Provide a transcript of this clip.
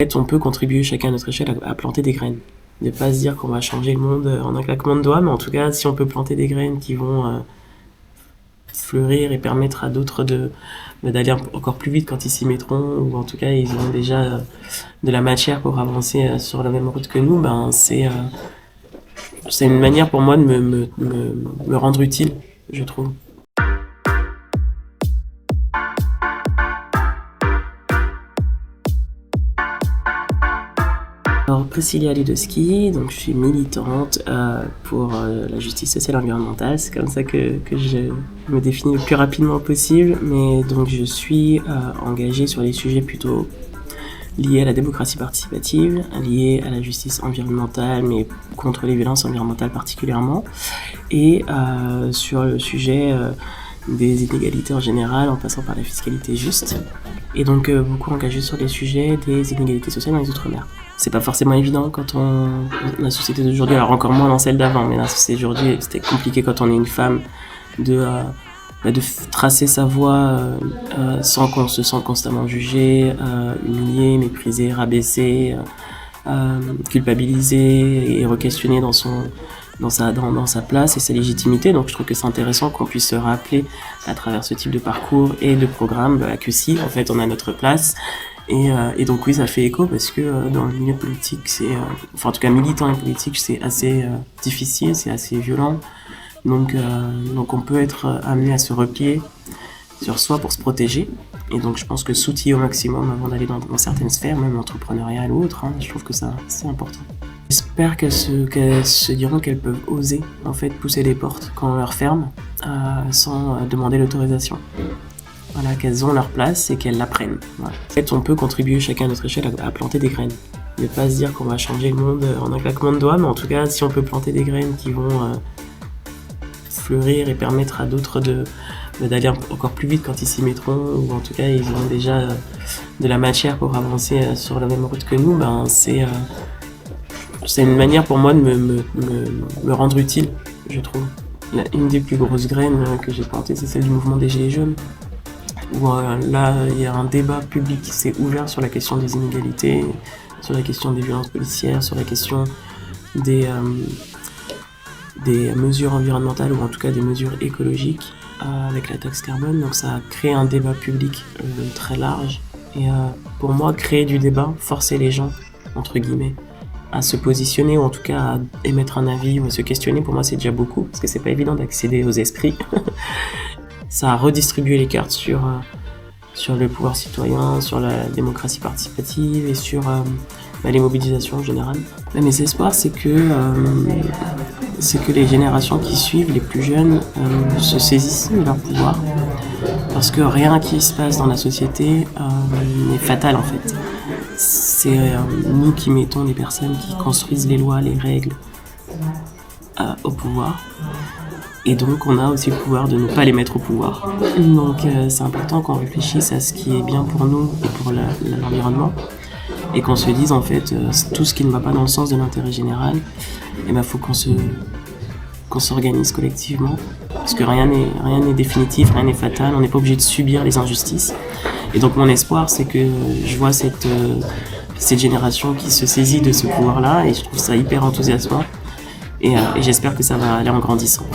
fait, on peut contribuer chacun à notre échelle à planter des graines. Ne pas se dire qu'on va changer le monde en un claquement de doigts, mais en tout cas, si on peut planter des graines qui vont fleurir et permettre à d'autres d'aller encore plus vite quand ils s'y mettront, ou en tout cas, ils auront déjà de la matière pour avancer sur la même route que nous, c'est une manière pour moi de me rendre utile, je trouve. Alors, Priscilla Ludowski, donc je suis militante pour la justice sociale et environnementale. C'est comme ça que je me définis le plus rapidement possible. Mais donc je suis engagée sur des sujets plutôt liés à la démocratie participative, liés à la justice environnementale, mais contre les violences environnementales particulièrement, et sur le sujet des inégalités en général, en passant par la fiscalité juste, et donc beaucoup engagé sur les sujets des inégalités sociales dans les Outre-mer. C'est pas forcément évident quand la société d'aujourd'hui, alors encore moins dans celle d'avant, mais la société d'aujourd'hui, c'était compliqué quand on est une femme de tracer sa voie sans qu'on se sente constamment jugé, humilié, méprisé, rabaissé, culpabilisé et re-questionné dans sa place et sa légitimité. Donc je trouve que c'est intéressant qu'on puisse se rappeler à travers ce type de parcours et de programme que si en fait on a notre place. Et donc oui, ça fait écho parce que dans le milieu politique, en tout cas militant et politique, c'est assez difficile, c'est assez violent. Donc on peut être amené à se replier sur soi pour se protéger. Et donc je pense que s'outiller au maximum avant d'aller dans certaines sphères, même entrepreneuriales ou autres, je trouve que ça c'est important. J'espère qu'elles se diront qu'elles peuvent oser en fait pousser les portes quand on leur ferme sans demander l'autorisation. Voilà, qu'elles ont leur place et qu'elles l'apprennent. Voilà. En fait, on peut contribuer chacun à notre échelle à planter des graines. Ne pas se dire qu'on va changer le monde en un claquement de doigts, mais en tout cas, si on peut planter des graines qui vont fleurir et permettre à d'autres d'aller encore plus vite quand ils s'y mettront, ou en tout cas, ils auront déjà de la matière pour avancer sur la même route que nous, c'est une manière pour moi de me rendre utile, je trouve. Une des plus grosses graines que j'ai plantées, c'est celle du mouvement des Gilets jaunes. Où là, il y a un débat public qui s'est ouvert sur la question des inégalités, sur la question des violences policières, sur la question des mesures environnementales ou en tout cas des mesures écologiques avec la taxe carbone. Donc ça a créé un débat public très large. Et pour moi, créer du débat, forcer les gens, entre guillemets, à se positionner ou en tout cas à émettre un avis ou à se questionner, pour moi c'est déjà beaucoup, parce que c'est pas évident d'accéder aux esprits. Ça a redistribué les cartes sur le pouvoir citoyen, sur la démocratie participative et sur les mobilisations en général. Mais mes espoirs, c'est que les générations qui suivent, les plus jeunes, se saisissent de leur pouvoir. Parce que rien qui se passe dans la société n'est fatal en fait. C'est nous qui mettons les personnes qui construisent les lois, les règles au pouvoir. Et donc on a aussi le pouvoir de ne pas les mettre au pouvoir. Donc c'est important qu'on réfléchisse à ce qui est bien pour nous et pour l'environnement. Et qu'on se dise en fait tout ce qui ne va pas dans le sens de l'intérêt général, faut qu'on s'organise collectivement. Parce que rien n'est définitif, rien n'est fatal, on n'est pas obligé de subir les injustices. Et donc mon espoir c'est que je vois cette génération qui se saisit de ce pouvoir-là et je trouve ça hyper enthousiasmant. Et j'espère que ça va aller en grandissant.